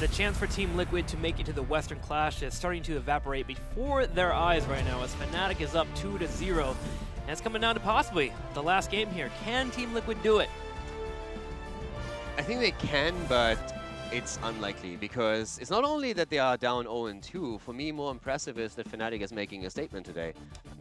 the chance for Team Liquid to make it to the Western Clash is starting to evaporate before their eyes right now as Fnatic is up 2-0. And it's coming down to possibly the last game here. Can Team Liquid do it? I think they can, but it's unlikely because it's not only that they are down 0-2. For me, more impressive is that Fnatic is making a statement today.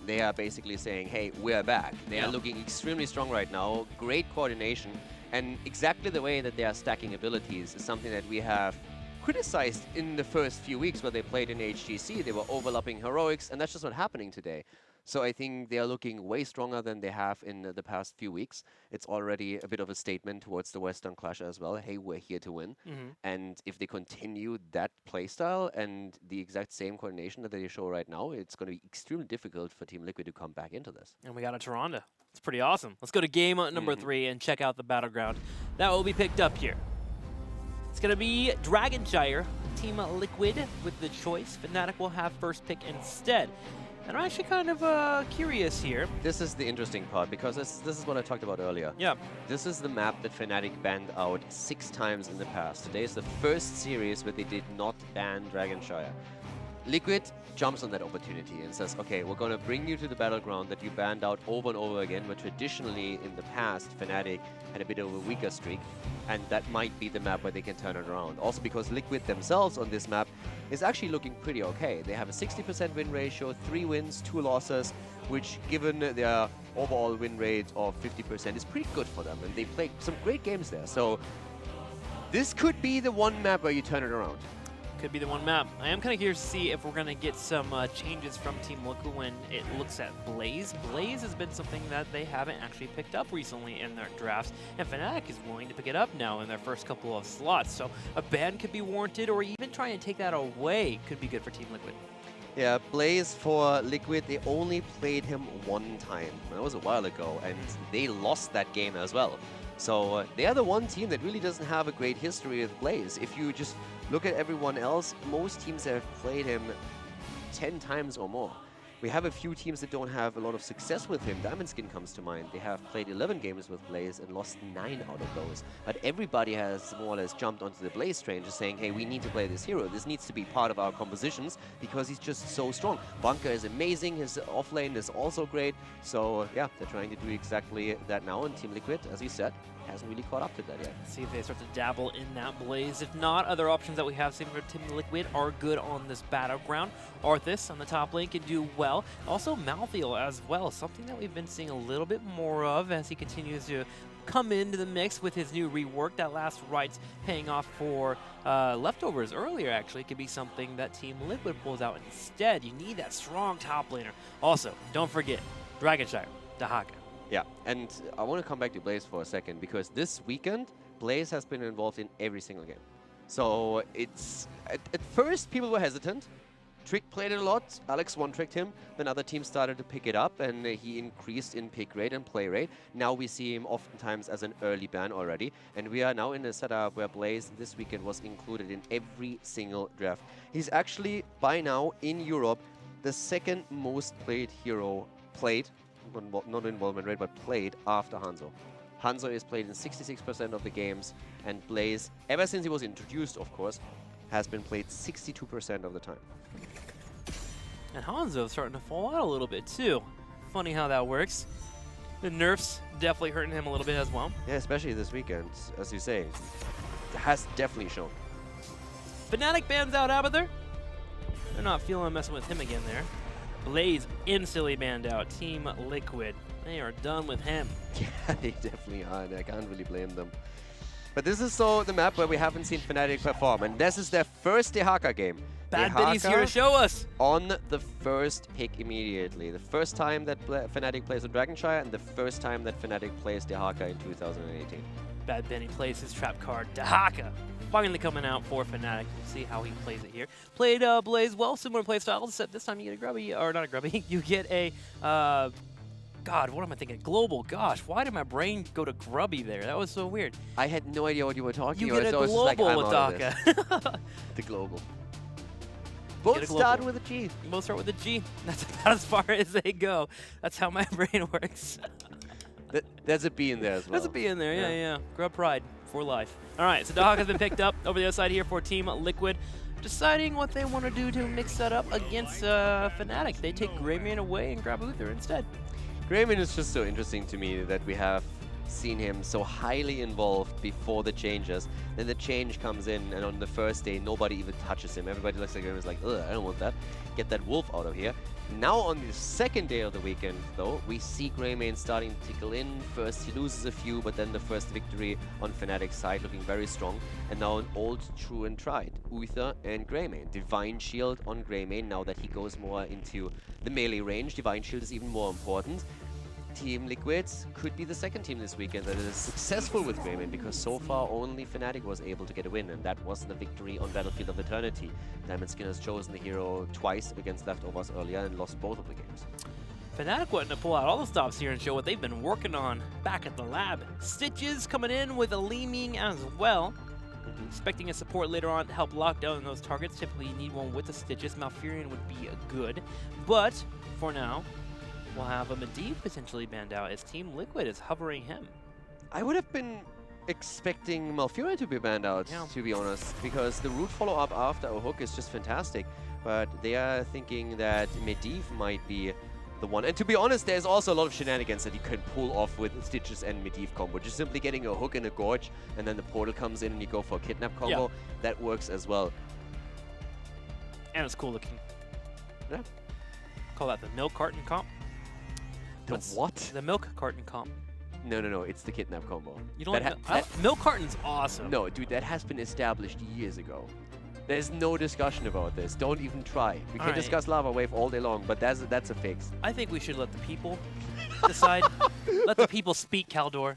They are basically saying, hey, we're back. They are looking extremely strong right now. Great coordination. And exactly the way that they are stacking abilities is something that we have criticized in the first few weeks where they played in HGC. They were overlapping heroics, and that's just not happening today. So I think they are looking way stronger than they have in the past few weeks. It's already a bit of a statement towards the Western Clash as well. Hey, we're here to win. And if they continue that playstyle and the exact same coordination that they show right now, it's going to be extremely difficult for Team Liquid to come back into this. And we got a Toronto. It's pretty awesome. Let's go to game number 3 and check out the battleground that will be picked up here. It's going to be Dragonshire, Team Liquid with the choice. Fnatic will have first pick instead. And I'm actually kind of curious here. This is the interesting part because this is what I talked about earlier. Yeah. This is the map that Fnatic banned out 6 times in the past. Today is the first series where they did not ban Dragonshire. Liquid jumps on that opportunity and says, okay, we're going to bring you to the battleground that you banned out over and over again, where traditionally in the past Fnatic had a bit of a weaker streak, and that might be the map where they can turn it around. Also because Liquid themselves on this map is actually looking pretty okay. They have a 60% win ratio, 3 wins, 2 losses, which given their overall win rate of 50% is pretty good for them, and they play some great games there. So this could be the one map where you turn it around. Could be the one map. I am kind of curious to see if we're going to get some changes from Team Liquid when it looks at Blaze. Blaze has been something that they haven't actually picked up recently in their drafts, and Fnatic is willing to pick it up now in their first couple of slots. So a ban could be warranted, or even trying to take that away could be good for Team Liquid. Yeah, Blaze for Liquid, they only played him 1 time. That was a while ago, and they lost that game as well. So they are the one team that really doesn't have a great history with Blaze. If you just look at everyone else, most teams have played him 10 times or more. We have a few teams that don't have a lot of success with him. Diamond Skin comes to mind. They have played 11 games with Blaze and lost 9 out of those. But everybody has more or less jumped onto the Blaze train, just saying, hey, we need to play this hero. This needs to be part of our compositions because he's just so strong. Bunker is amazing. His offlane is also great. So, yeah, they're trying to do exactly that now. And Team Liquid, as you said, hasn't really caught up to that yet. See if they start to dabble in that Blaze. If not, other options that we have seen for Team Liquid are good on this battleground. Arthas on the top lane can do well. Also Malthael as well, something that we've been seeing a little bit more of as he continues to come into the mix with his new rework. That last right's paying off for leftovers earlier, actually. It could be something that Team Liquid pulls out instead. You need that strong top laner. Also, don't forget, Dragonshire, Dahaka. Yeah, and I want to come back to Blaze for a second because this weekend, Blaze has been involved in every single game. So it's, at first people were hesitant. Trick played it a lot, Alex one-tricked him, then other teams started to pick it up and he increased in pick rate and play rate. Now we see him oftentimes as an early ban already, and we are now in a setup where Blaze this weekend was included in every single draft. He's actually, by now, in Europe, the 2nd most played hero played, not involvement rate, but played after Hanzo. Hanzo is played in 66% of the games, and Blaze, ever since he was introduced, of course, has been played 62% of the time. And Hanzo's starting to fall out a little bit too. Funny how that works. The nerfs definitely hurting him a little bit as well. Yeah, especially this weekend, as you say. It has definitely shown. Fnatic bans out Abathur. They're not feeling messing with him again there. Blaze instantly banned out. Team Liquid, they are done with him. Yeah, they definitely are, and I can't really blame them. But this is so the map where we haven't seen Fnatic perform, and this is their first Dehaka game. Bad Biddy's here to show us. On the first pick immediately. The first time that Fnatic plays with Dragonshire, and the first time that Fnatic plays Dehaka in 2018. Bad Benny plays his trap card, Dehaka. Finally coming out for Fnatic. We'll see how he plays it here. Played Blaze well, similar play style, except this time you get a grubby, or not a grubby, you get a, God, what am I thinking? Global, gosh, why did my brain go to grubby there? That was so weird. I had no idea what you were talking about. You get a global with Dehaka. The global. Both start with a G. Both start with a G. That's about as far as they go. That's how my brain works. There's a B in there as well. There's a B in there, yeah. Grub pride for life. All right, so Dahak has been picked up over the other side here for Team Liquid, deciding what they want to do to mix that up against Fnatic. They take Greymane away and grab Uther instead. Greymane is just so interesting to me that we have seen him so highly involved before the changes. Then the change comes in, and on the first day, nobody even touches him. Everybody looks like Greymane's like, ugh, I don't want that. Get that wolf out of here. Now on the second day of the weekend, though, we see Greymane starting to tickle in. First he loses a few, but then the first victory on Fnatic's side looking very strong. And now an old, true and tried, Uther and Greymane. Divine Shield on Greymane, now that he goes more into the melee range. Divine Shield is even more important. Team Liquid could be the second team this weekend that is successful with Greymane, because so far only Fnatic was able to get a win, and that was the victory on Battlefield of Eternity. Diamond Skin has chosen the hero twice against Leftovers earlier and lost both of the games. Fnatic wanting to pull out all the stops here and show what they've been working on back at the lab. Stitches coming in with a Leeming as well. Expecting a support later on to help lock down those targets. Typically you need one with the Stitches. Malfurion would be good, but for now, we'll have a Medivh potentially banned out as Team Liquid is hovering him. I would have been expecting Malfurion to be banned out, to be honest, because the root follow-up after a hook is just fantastic. But they are thinking that Medivh might be the one. And to be honest, there's also a lot of shenanigans that you can pull off with Stitches and Medivh combo. Just simply getting a hook and a gorge, and then the portal comes in and you go for a kidnap combo. Yeah. That works as well. And it's cool looking. Yeah. Call that the milk carton comp. The what? The milk carton comp. No, it's the kidnap combo. You don't milk carton's awesome. No, dude, that has been established years ago. There's no discussion about this. Don't even try. We can discuss Lava Wave all day long, but that's a fix. I think we should let the people decide. Let the people speak, Caldor.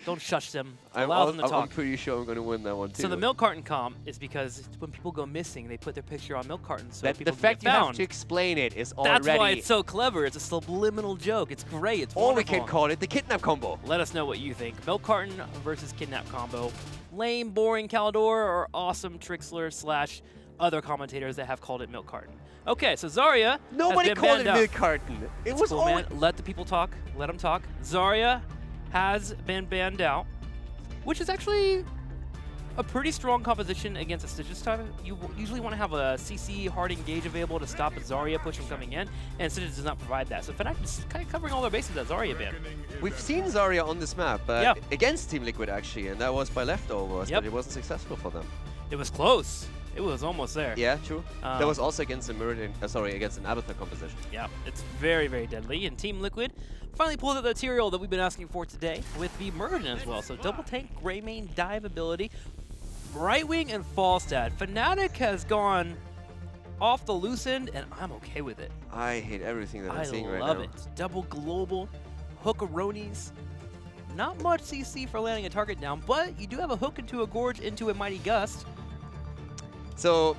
Don't shush them. Allow them to talk. I'm pretty sure I'm going to win that one too. So the milk carton comp is because when people go missing, they put their picture on milk cartons. So people the fact you have to explain it is already... That's why it's so clever. It's a subliminal joke. It's great. It's wonderful. Or we can call it the kidnap combo. Let us know what you think. Milk carton versus kidnap combo. Lame, boring Caldor, or awesome Trixler / other commentators that have called it milk carton. Okay, so Zarya. Nobody called it milk carton. It was cool, man. Let the people talk. Let them talk. Zarya has been banned out, which is actually a pretty strong composition against a Stitches type. You usually want to have a CC hard engage available to stop a Zarya push from coming in, and Stitches does not provide that. So Fnatic is kind of covering all their bases at Zarya ban. We've seen Zarya on this map, but against Team Liquid actually, and that was by Leftovers, but it wasn't successful for them. It was close. It was almost there. Yeah, true. That was also against against an Abathur composition. Yeah, it's very, very deadly. And Team Liquid finally pulled out the material that we've been asking for today with the Mergen as well. So double tank, Greymane, dive ability, right wing, and Falstad. Fnatic has gone off the loose end, and I'm okay with it. I hate everything that I'm seeing right now. I love it. Double global, hookaronis. Not much CC for landing a target down, but you do have a hook into a gorge into a Mighty Gust. So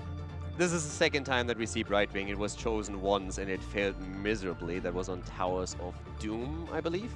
this is the second time that we see Brightwing. It was chosen once and it failed miserably. That was on Towers of Doom, I believe.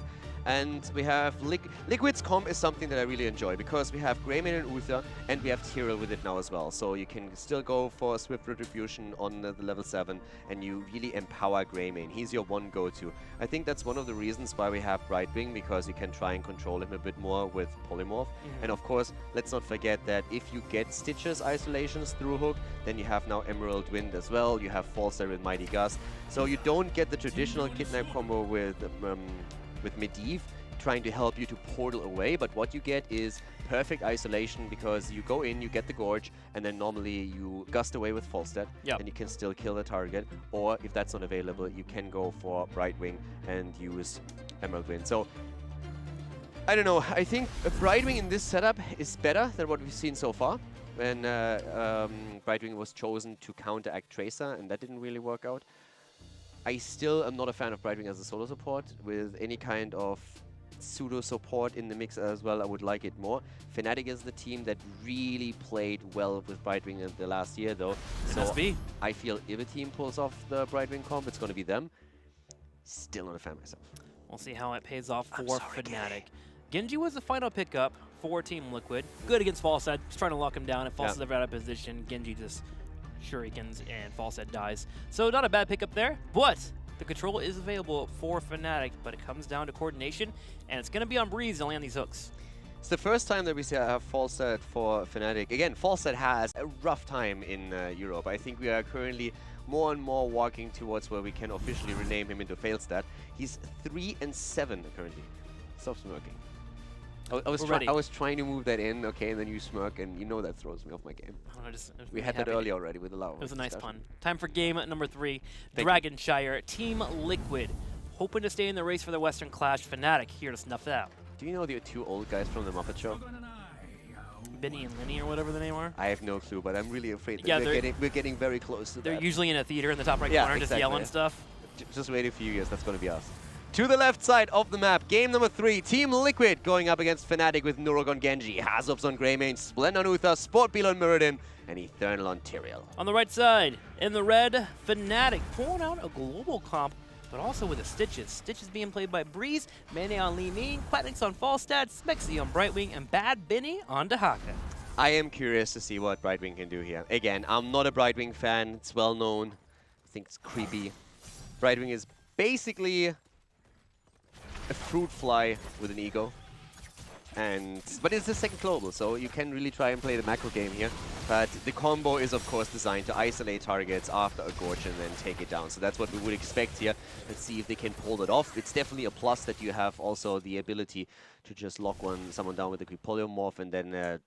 And we have Liquid's comp is something that I really enjoy, because we have Greymane and Uther, and we have Tyrael with it now as well. So you can still go for Swift Retribution on the level 7, and you really empower Greymane. He's your one go-to. I think that's one of the reasons why we have Brightwing, because you can try and control him a bit more with Polymorph. And of course, let's not forget that if you get Stitches isolations through Hook, then you have now Emerald Wind as well. You have Falstad with Mighty Gust. So you don't get the traditional Kidnap combo with Medivh trying to help you to portal away, but what you get is perfect isolation, because you go in, you get the Gorge, and then normally you gust away with Falstad, and you can still kill the target. Or if that's not available, you can go for Brightwing and use Emerald Wind. So I don't know, I think Brightwing in this setup is better than what we've seen so far. When Brightwing was chosen to counteract Tracer, and that didn't really work out. I still am not a fan of Brightwing as a solo support. With any kind of pseudo support in the mix as well, I would like it more. Fnatic is the team that really played well with Brightwing in the last year, though. So I feel if a team pulls off the Brightwing comp, it's going to be them. Still not a fan myself. We'll see how it pays off for Fnatic. Genji was the final pickup for Team Liquid. Good against Falstad. Just trying to lock him down. If Falstad's ever out of position, Genji just shurikens and Falstad dies. So not a bad pickup there, but The control is available for Fnatic, but it comes down to coordination, and it's going to be on Breeze to land these hooks. It's the first time that we see a Falstad for Fnatic. Again, Falstad has a rough time in Europe. I think we are currently more and more walking towards where we can officially rename him into Failstad. He's 3-7 currently. Stop smirking. I was trying to move that in, okay, and then you smirk, and you know that throws me off my game. We had that earlier already with the Lau. It was a nice pun. Time for game number 3. Dragonshire, Team Liquid. Hoping to stay in the race for the Western Clash. Fnatic here to snuff that out. Do you know the two old guys from the Muppet Show? Benny and Lenny or whatever the name are? I have no clue, but I'm really afraid that we're getting very close to that. They're usually in a theater in the top right corner just yelling stuff. Just wait a few years, that's going to be us. To the left side of the map, game number 3, Team Liquid going up against Fnatic with Nurok on Genji, Hazovs on Greymane, Splend on Uther, Sportbeal on Muradin, and Eternal on Tyrael. On the right side, in the red, Fnatic pulling out a global comp, but also with the Stitches. Stitches being played by Breeze, Mane on Lee Min, Quatnix on Falstad, Smexy on Brightwing, and Bad Benny on Dahaka. I am curious to see what Brightwing can do here. Again, I'm not a Brightwing fan. It's well known. I think it's creepy. Brightwing is basically a fruit fly with an ego. But it's the second global, so you can really try and play the macro game here. But the combo is, of course, designed to isolate targets after a Gorge and then take it down. So that's what we would expect here. Let's see if they can pull that off. It's definitely a plus that you have also the ability to just lock someone down with a quick polymorph and then,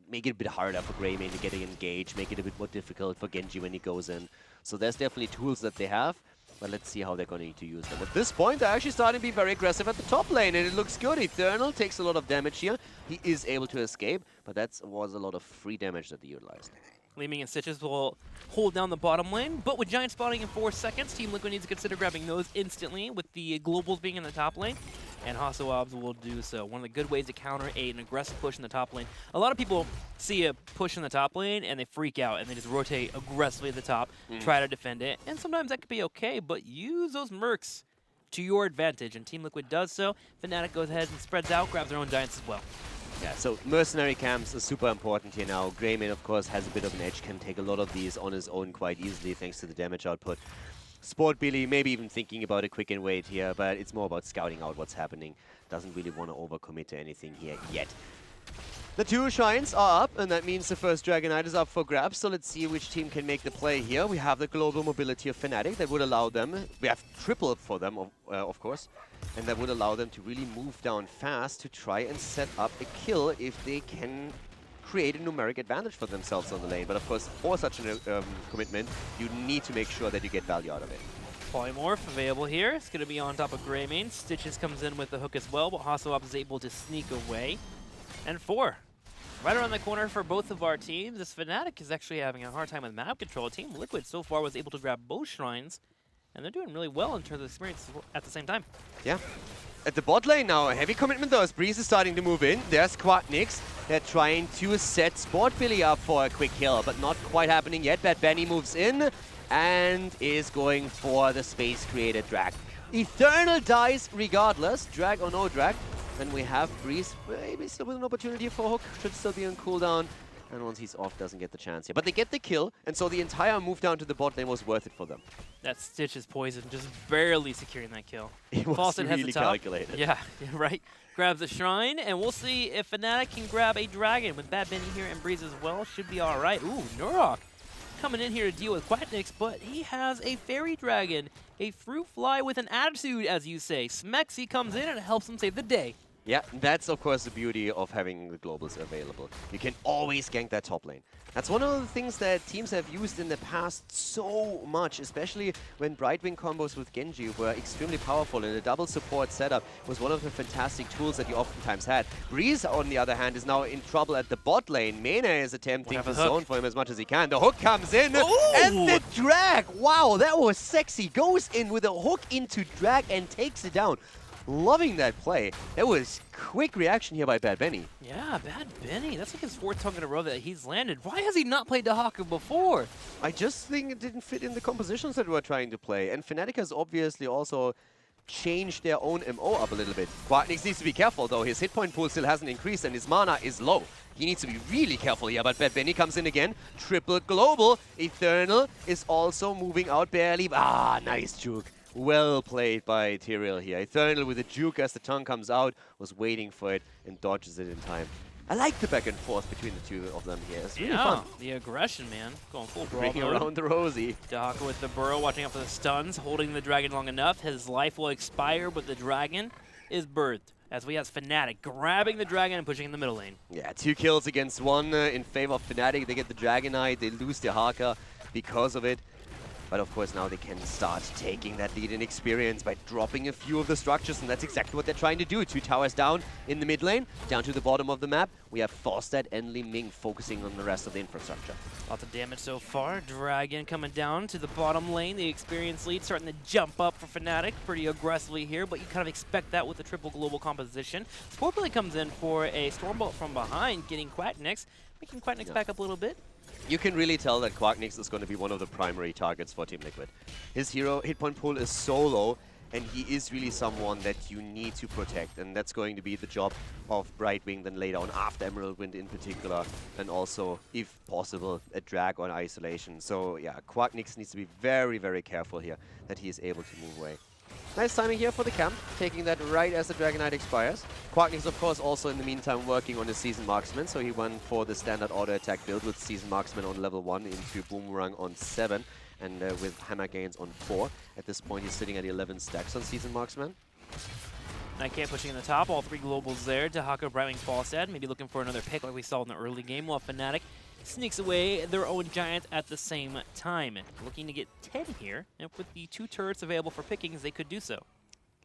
make it a bit harder for Greymane to get engaged, make it a bit more difficult for Genji when he goes in. So there's definitely tools that they have. But let's see how they're going to need to use them. At this point, they're actually starting to be very aggressive at the top lane, and it looks good. Eternal takes a lot of damage here. He is able to escape, but that was a lot of free damage that they utilized. Lee Min and Stitches will hold down the bottom lane, but with Giant spawning in 4 seconds, Team Liquid needs to consider grabbing those instantly with the globals being in the top lane, and Hasoabs will do so. One of the good ways to counter an aggressive push in the top lane. A lot of people see a push in the top lane and they freak out and they just rotate aggressively at the top, try to defend it, and sometimes that could be okay, but use those mercs to your advantage, and Team Liquid does so. Fnatic goes ahead and spreads out, grabs their own Giants as well. Yeah, so mercenary camps are super important here now. Greymane, of course, has a bit of an edge, can take a lot of these on his own quite easily thanks to the damage output. Sportbilly, maybe even thinking about a quick and wait here, but it's more about scouting out what's happening. Doesn't really want to overcommit to anything here yet. The 2 Shines are up, and that means the first Dragonite is up for grabs, so let's see which team can make the play here. We have the global mobility of Fnatic that would allow them, we have triple for them, of course, and that would allow them to really move down fast to try and set up a kill if they can create a numeric advantage for themselves on the lane. But of course, for such a commitment, you need to make sure that you get value out of it. Polymorph available here. It's going to be on top of Greymane. Stitches comes in with the hook as well, but Hasoab is able to sneak away. And 4. Right around the corner for both of our teams. This Fnatic is actually having a hard time with map control. Team Liquid so far was able to grab both shrines, and they're doing really well in terms of experience at the same time. Yeah. At the bot lane now, a heavy commitment though, as Breeze is starting to move in. There's Quatnix. They're trying to set Sportbilly up for a quick kill, but not quite happening yet. Bad Benny moves in and is going for the space-created drag. Eternal dies regardless, drag or no drag. Then we have Breeze, maybe still with an opportunity for hook, should still be on cooldown. And once he's off, doesn't get the chance here. But they get the kill, and so the entire move down to the bot lane was worth it for them. That Stitch is poison, just barely securing that kill. It was really calculated. Yeah, right. Grabs the shrine, and we'll see if Fnatic can grab a dragon with Bad Benny here and Breeze as well. Should be all right. Ooh, Nurok coming in here to deal with Quatnix, but he has a fairy dragon, a fruit fly with an attitude, as you say. Smexy comes in and helps him save the day. Yeah, that's of course the beauty of having the globals available. You can always gank that top lane. That's one of the things that teams have used in the past so much, especially when Brightwing combos with Genji were extremely powerful, and a double support setup was one of the fantastic tools that you oftentimes had. Breeze, on the other hand, is now in trouble at the bot lane. Mena is attempting to zone for him as much as he can. The hook comes in, and the drag! Wow, that was sexy. Goes in with a hook into drag and takes it down. Loving that play. It was quick reaction here by Bad Benny. Yeah, Bad Benny. That's like his 4th tongue in a row that he's landed. Why has he not played Dahaka before? I just think it didn't fit in the compositions that we were trying to play. And Fnatic has obviously also changed their own MO up a little bit. Quatnix needs to be careful though. His hit point pool still hasn't increased and his mana is low. He needs to be really careful here, but Bad Benny comes in again. Triple global. Eternal is also moving out barely. Ah, nice juke. Well played by Tyrael here. Eternal with a juke as the tongue comes out, was waiting for it and dodges it in time. I like the back and forth between the two of them here. It's really fun. The aggression, man. Going full brawl Bringing mode. around the Rosie. Dahaka with the burrow, watching out for the stuns, holding the dragon long enough. His life will expire, but the dragon is birthed. As we have Fnatic grabbing the dragon and pushing in the middle lane. Yeah, 2 kills against 1 in favor of Fnatic. They get the Dragon Eye, they lose their Haka because of it. But of course now they can start taking that lead in experience by dropping a few of the structures, and that's exactly what they're trying to do. 2 towers down in the mid lane, down to the bottom of the map. We have Forstead and Li Ming focusing on the rest of the infrastructure. Lots of damage so far. Dragon coming down to the bottom lane. The experience lead starting to jump up for Fnatic pretty aggressively here, but you kind of expect that with the triple global composition. Scorpion comes in for a Stormbolt from behind, getting Quacknix, making Quacknix back up a little bit. You can really tell that Quacknix is going to be one of the primary targets for Team Liquid. His hero hit point pool is so low, and he is really someone that you need to protect, and that's going to be the job of Brightwing then later on after Emerald Wind in particular, and also, if possible, a drag on isolation. So yeah, Quacknix needs to be very, very careful here that he is able to move away. Nice timing here for the camp, taking that right as the Dragon Knight expires. Quacknix, of course, also in the meantime working on his Season Marksman, so he went for the standard auto attack build with Season Marksman on level 1 into Boomerang on 7, and with Hammer Gains on 4. At this point, he's sitting at 11 stacks on Season Marksman. Nightcap pushing in the top, all 3 globals there. Dahaka, Brightwing, Falstad, maybe looking for another pick like we saw in the early game, while Fnatic sneaks away their own giant at the same time. Looking to get 10 here, and with the 2 turrets available for pickings, they could do so.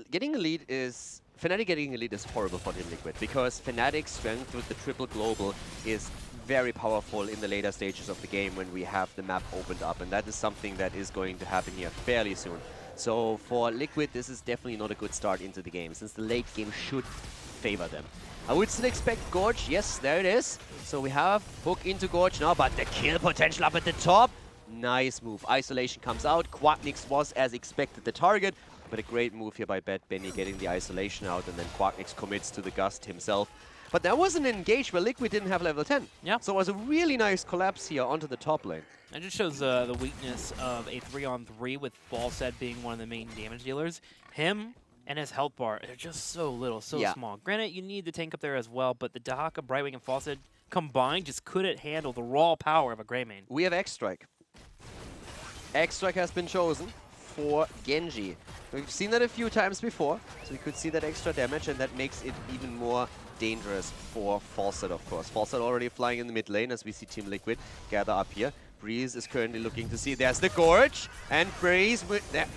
Getting a lead is... Fnatic getting a lead is horrible for Team Liquid, because Fnatic's strength with the triple global is very powerful in the later stages of the game when we have the map opened up, and that is something that is going to happen here fairly soon. So for Liquid, this is definitely not a good start into the game, since the late game should favor them. I would still expect Gorge. Yes, there it is. So we have hook into Gorge now, but the kill potential up at the top. Nice move. Isolation comes out. Quacknix was, as expected, the target, but a great move here by Bad Benny getting the isolation out, and then Quacknix commits to the Gust himself. But that was an engage where Liquid didn't have level 10. Yeah. So it was a really nice collapse here onto the top lane. It just shows the weakness of a 3-on-3 with Falstad being one of the main damage dealers. Him and his health bar, they're just so little, so small. Granted, you need the tank up there as well, but the Dahaka, Brightwing, and Falstad combined just couldn't handle the raw power of a Greymane. We have X-Strike. X-Strike has been chosen for Genji. We've seen that a few times before, so we could see that extra damage, and that makes it even more dangerous for Falstad, of course. Falstad already flying in the mid lane as we see Team Liquid gather up here. Breeze is currently looking to see. There's the Gorge, and Breeze...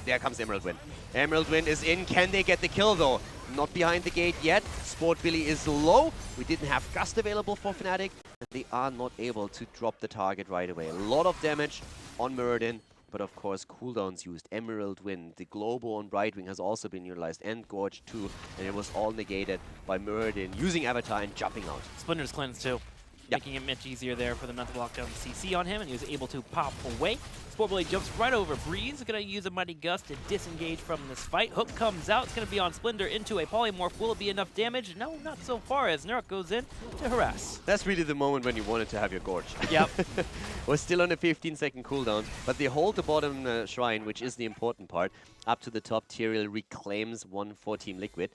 There comes Emerald Wind. Emerald Wind is in. Can they get the kill, though? Not behind the gate yet. Sport Billy is low. We didn't have Gust available for Fnatic, and they are not able to drop the target right away. A lot of damage on Muradin, but of course cooldowns used. Emerald Wind, the Globo on Brightwing has also been utilized, and Gorge too, and it was all negated by Muradin using Avatar and jumping out. Splinter's cleanse too. Making it much easier there for them not to lock down the CC on him, and he was able to pop away. Sport Blade jumps right over Breeze, going to use a Mighty Gust to disengage from this fight. Hook comes out, it's going to be on Splinter into a Polymorph. Will it be enough damage? No, not so far, as Neruk goes in to harass. That's really the moment when you wanted to have your Gorge. Yep. We're still on a 15-second cooldown, but they hold the bottom shrine, which is the important part. Up to the top, Tyrael reclaims one for Team Liquid.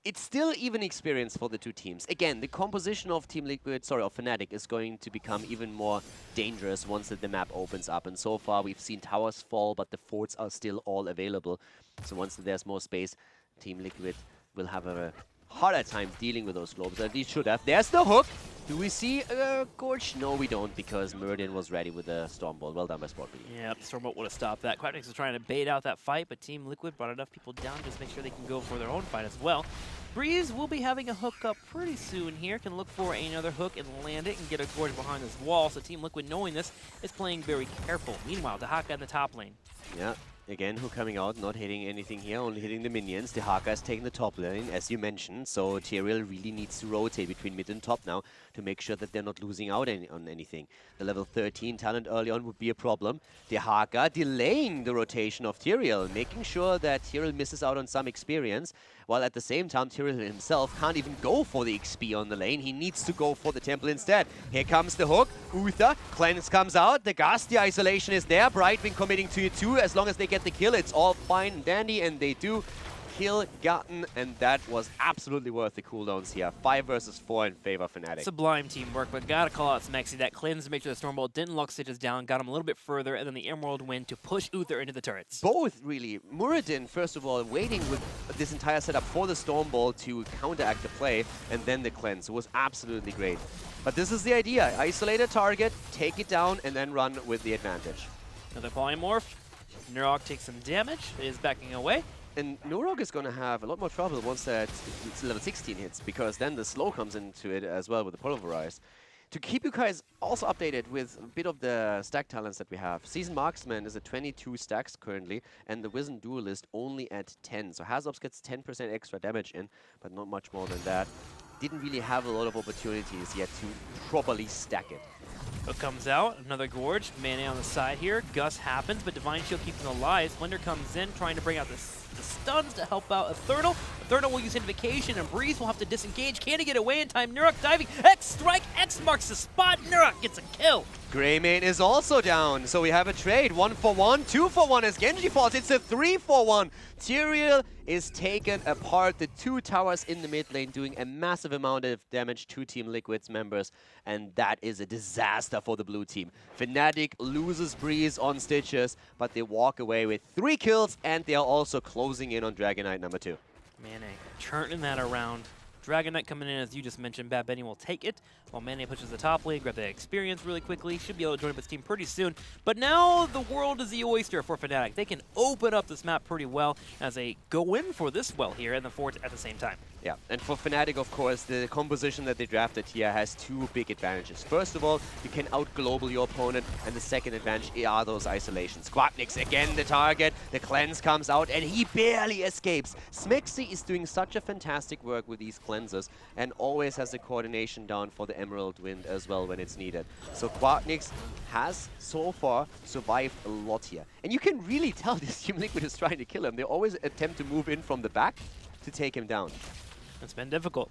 It's still even experience for the two teams. Again, the composition of Team Liquid, of Fnatic is going to become even more dangerous once the map opens up. And so far, we've seen towers fall, but the forts are still all available. So once there's more space, Team Liquid will have a harder time dealing with those globes. At least should have. There's the hook. Do we see Gorge? No, we don't, because Muradin was ready with the Stormbolt. Well done by Sport B. Yeah, the Stormbolt would have stopped that. Quacknix was trying to bait out that fight, but Team Liquid brought enough people down just to make sure they can go for their own fight as well. Breeze will be having a hook up pretty soon here. Can look for another hook and land it and get a Gorge behind this wall. So Team Liquid, knowing this, is playing very careful. Meanwhile, Dahaka in the top lane. Yeah. Again, who coming out, not hitting anything here, only hitting the minions. The Dahaka is taking the top lane, as you mentioned, so Tyrael really needs to rotate between mid and top now to make sure that they're not losing out on anything. The level 13 talent early on would be a problem. The Dahaka delaying the rotation of Tyrael, making sure that Tyrael misses out on some experience, while at the same time Tyrael himself can't even go for the XP on the lane. He needs to go for the temple instead. Here comes the hook. Uther, cleanse comes out, the Gust, the isolation is there. Brightwing committing to it too, as long as they get get the kill. It's all fine and dandy, and they do kill gotten, and that was absolutely worth the cooldowns here. 5 versus 4 in favor of Fnatic. Sublime teamwork, but gotta call out Smexy. That cleanse to make sure the Stormbolt didn't lock Stitches down, got him a little bit further, and then the Emerald win to push Uther into the turrets. Both, really. Muradin, first of all, waiting with this entire setup for the Stormbolt to counteract the play, and then the cleanse. It was absolutely great. But this is the idea. Isolate a target, take it down, and then run with the advantage. Another polymorph. Nurok takes some damage, is backing away. And Nurok is going to have a lot more trouble once that level 16 hits, because then the slow comes into it as well with the Pulverize. To keep you guys also updated with a bit of the stack talents that we have, Seasoned Marksman is at 22 stacks currently, and the Wizened Duelist only at 10. So Hazops gets 10% extra damage in, but not much more than that. Didn't really have a lot of opportunities yet to properly stack it. Hook comes out, another Gorge, Melee on the side here, Gus happens, but Divine Shield keeps him alive. Splendor comes in, trying to bring out the stuns to help out Eternal. Eternal will use Invocation, and Breeze will have to disengage. Can he get away in time? Nurok diving, X strike, X marks the spot, Nurok gets a kill. Greymane is also down, so we have a trade. 1 for 1, 2 for 1 as Genji falls. It's a 3 for 1. Tyrael is taken apart. The 2 towers in the mid lane doing a massive amount of damage to Team Liquid's members, and that is a disaster for the blue team. Fnatic loses Breeze on Stitches, but they walk away with 3 kills, and they are also closing in on Dragon Knight number 2. Mane turning that around. Dragon Knight coming in, as you just mentioned. Bad Benny will take it, while Mane pushes the top lane, grab the experience really quickly. Should be able to join up his team pretty soon. But now the world is the oyster for Fnatic. They can open up this map pretty well as they go in for this well here and the fort at the same time. Yeah, and for Fnatic, of course, the composition that they drafted here has 2 big advantages. First of all, you can out-global your opponent, and the second advantage are those isolations. Quacknix, again the target, the cleanse comes out, and he barely escapes. Smexy is doing such a fantastic work with these cleanses, and always has the coordination down for the Emerald Wind as well when it's needed. So Quacknix has, so far, survived a lot here. And you can really tell this Team Liquid is trying to kill him. They always attempt to move in from the back to take him down. It's been difficult.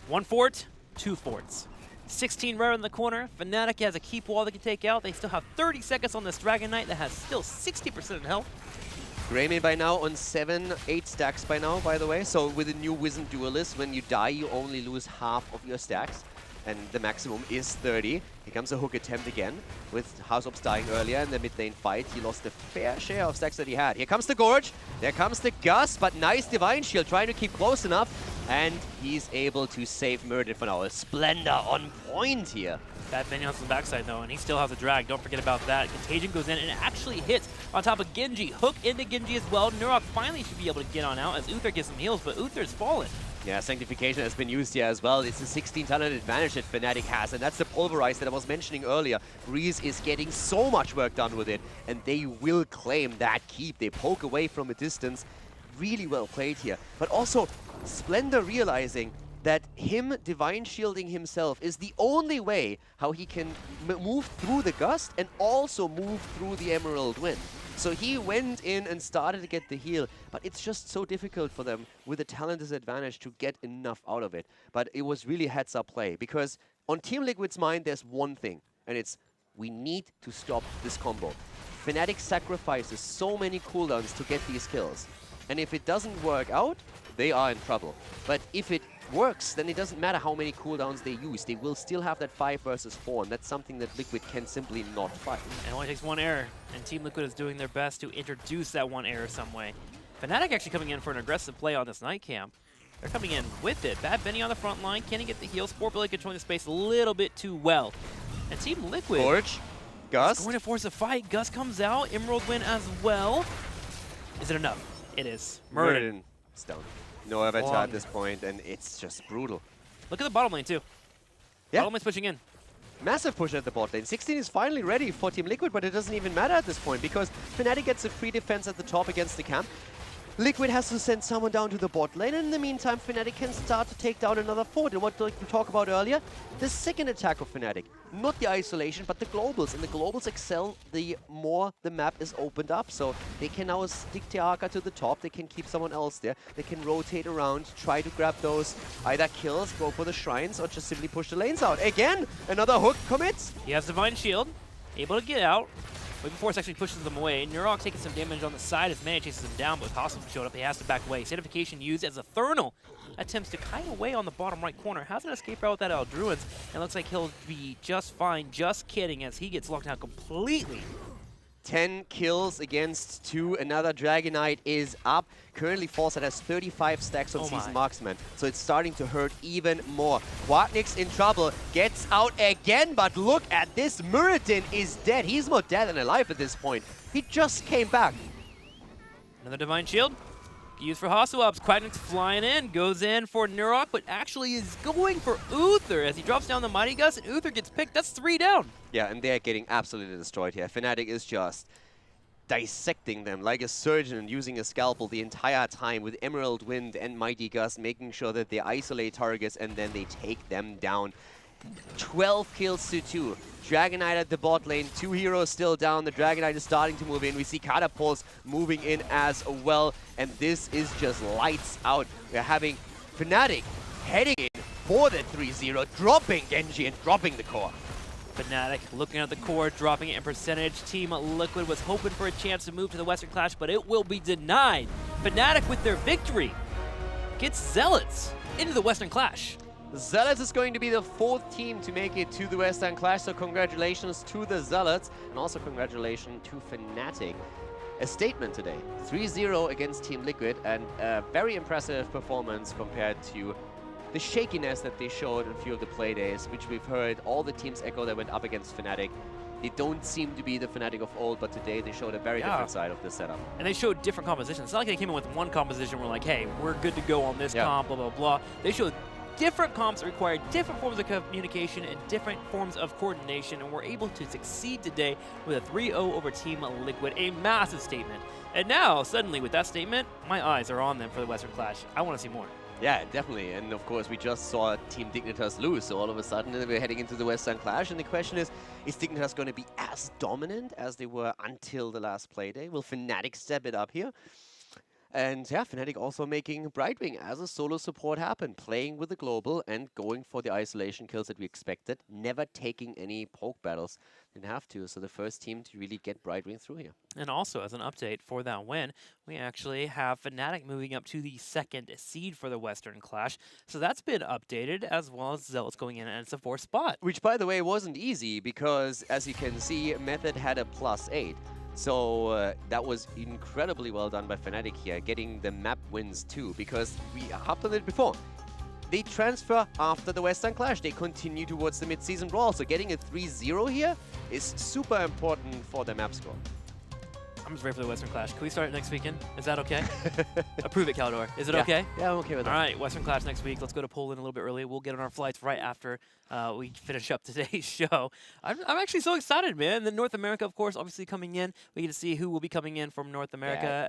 1 fort, 2 forts. 16 rare in the corner. Fnatic has a keep wall they can take out. They still have 30 seconds on this Dragon Knight that has still 60% health. Greymane by now on 8 stacks by now, by the way. So with the new Wizened Duelist, when you die, you only lose half of your stacks. And the maximum is 30. Here comes a hook attempt again, with Hazops dying earlier in the mid lane fight. He lost a fair share of stacks that he had. Here comes the Gorge, there comes the Gus, but nice Divine Shield, trying to keep close enough. And he's able to save Muradin for now. A Splendor on point here. Bad Benny on the backside though, and he still has a drag. Don't forget about that. Contagion goes in and it actually hits on top of Genji. Hook into Genji as well. Nurok finally should be able to get on out as Uther gets some heals, but Uther's fallen. Yeah, Sanctification has been used here as well. It's a 16 talent advantage that Fnatic has, and that's the Pulverize that I was mentioning earlier. Breeze is getting so much work done with it, and they will claim that keep. They poke away from a distance. Really well played here. But also, Splendor realizing that him Divine Shielding himself is the only way how he can move through the Gust and also move through the Emerald Wind. So he went in and started to get the heal, but it's just so difficult for them with a talent disadvantage to get enough out of it. But it was really heads-up play, because on Team Liquid's mind there's one thing, and it's we need to stop this combo. Fnatic sacrifices so many cooldowns to get these kills, and if it doesn't work out, they are in trouble. But if it works, then it doesn't matter how many cooldowns they use. They will still have that 5 versus 4, and that's something that Liquid can simply not fight. And it only takes 1 error, and Team Liquid is doing their best to introduce that 1 error some way. Fnatic actually coming in for an aggressive play on this night camp. They're coming in with it. Bad Benny on the front line. Can he get the heal? Sportbilly controlling the space a little bit too well. And Team Liquid Gorge, Gus. is going to force a fight. Gus comes out. Emerald win as well. Is it enough? It is. Muradin is down. No avatar at this point, and it's just brutal. Look at the bottom lane, too. Yeah. Bottom lane's pushing in. Massive push at the bot lane. 16 is finally ready for Team Liquid, but it doesn't even matter at this point, because Fnatic gets a free defense at the top against the camp. Liquid has to send someone down to the bot lane, and in the meantime, Fnatic can start to take down another fort. And what we talked about earlier, the second attack of Fnatic. Not the isolation, but the globals. And the globals excel the more the map is opened up. So they can now stick Teaka to the top, they can keep someone else there, they can rotate around, try to grab those either kills, go for the shrines, or just simply push the lanes out. Again, another hook commits. He has Divine Shield, able to get out. But before it actually pushes them away, Nurok taking some damage on the side as Manny chases him down, but with Hostile showed up, he has to back away. Sanification used as a Thurnal attempts to kite away on the bottom right corner. Has an escape route with that Aldruins, and looks like he'll be just fine. Just kidding, as he gets locked down completely. 10 kills against 2. Another Dragonite is up. Currently, Fawcett has 35 stacks on Season Marksman, so it's starting to hurt even more. Quacknick's in trouble, gets out again, but look at this. Muradin is dead. He's more dead than alive at this point. He just came back. Another Divine Shield. Used for hostile ops. Quacknick's flying in, goes in for Nurok, but actually is going for Uther as he drops down the Mighty Gust, and Uther gets picked. That's 3 down. Yeah, and they're getting absolutely destroyed here. Fnatic is just dissecting them like a surgeon using a scalpel the entire time with Emerald Wind and Mighty Gust, making sure that they isolate targets and then they take them down. 12 kills to 2. Dragonite at the bot lane, 2 heroes still down. The Dragonite is starting to move in. We see Catapults moving in as well, and this is just lights out. We're having Fnatic heading in for the 3-0, dropping Genji and dropping the core. Fnatic looking at the core, dropping it in percentage. Team Liquid was hoping for a chance to move to the Western Clash, but it will be denied. Fnatic with their victory gets Zealots into the Western Clash. Zealots is going to be the 4th team to make it to the Western Clash, so congratulations to the Zealots, and also congratulations to Fnatic. A statement today, 3-0 against Team Liquid, and a very impressive performance compared to the shakiness that they showed in a few of the play days, which we've heard all the teams echo that went up against Fnatic. They don't seem to be the Fnatic of old, but today they showed a very different side of the setup. And they showed different compositions. It's not like they came in with one composition, we're like, hey, we're good to go on this comp, blah, blah, blah. They showed different comps that require different forms of communication and different forms of coordination, and we're able to succeed today with a 3-0 over Team Liquid, a massive statement. And now, suddenly, with that statement, my eyes are on them for the Western Clash. I want to see more. Yeah, definitely. And of course, we just saw Team Dignitas lose, so all of a sudden we're heading into the Western Clash, and the question is Dignitas going to be as dominant as they were until the last playday? Will Fnatic step it up here? And yeah, Fnatic also making Brightwing as a solo support happen, playing with the global and going for the isolation kills that we expected, never taking any poke battles. Didn't have to, so the first team to really get Brightwing through here. And also, as an update for that win, we actually have Fnatic moving up to the 2nd seed for the Western Clash. So that's been updated, as well as Zealots going in, and it's a 4th spot. Which, by the way, wasn't easy, because as you can see, Method had a +8. So that was incredibly well done by Fnatic here, getting the map wins too, because we hopped on it before. They transfer after the Western Clash. They continue towards the mid-season brawl, so getting a 3-0 here is super important for the map score. I'm just ready for the Western Clash. Can we start it next weekend? Is that okay? Approve it, Caldor. Is it okay? Yeah, I'm okay with that. All right, Western Clash next week. Let's go to Poland a little bit early. We'll get on our flights right after we finish up today's show. I'm actually so excited, man. Then North America, of course, obviously coming in. We get to see who will be coming in from North America.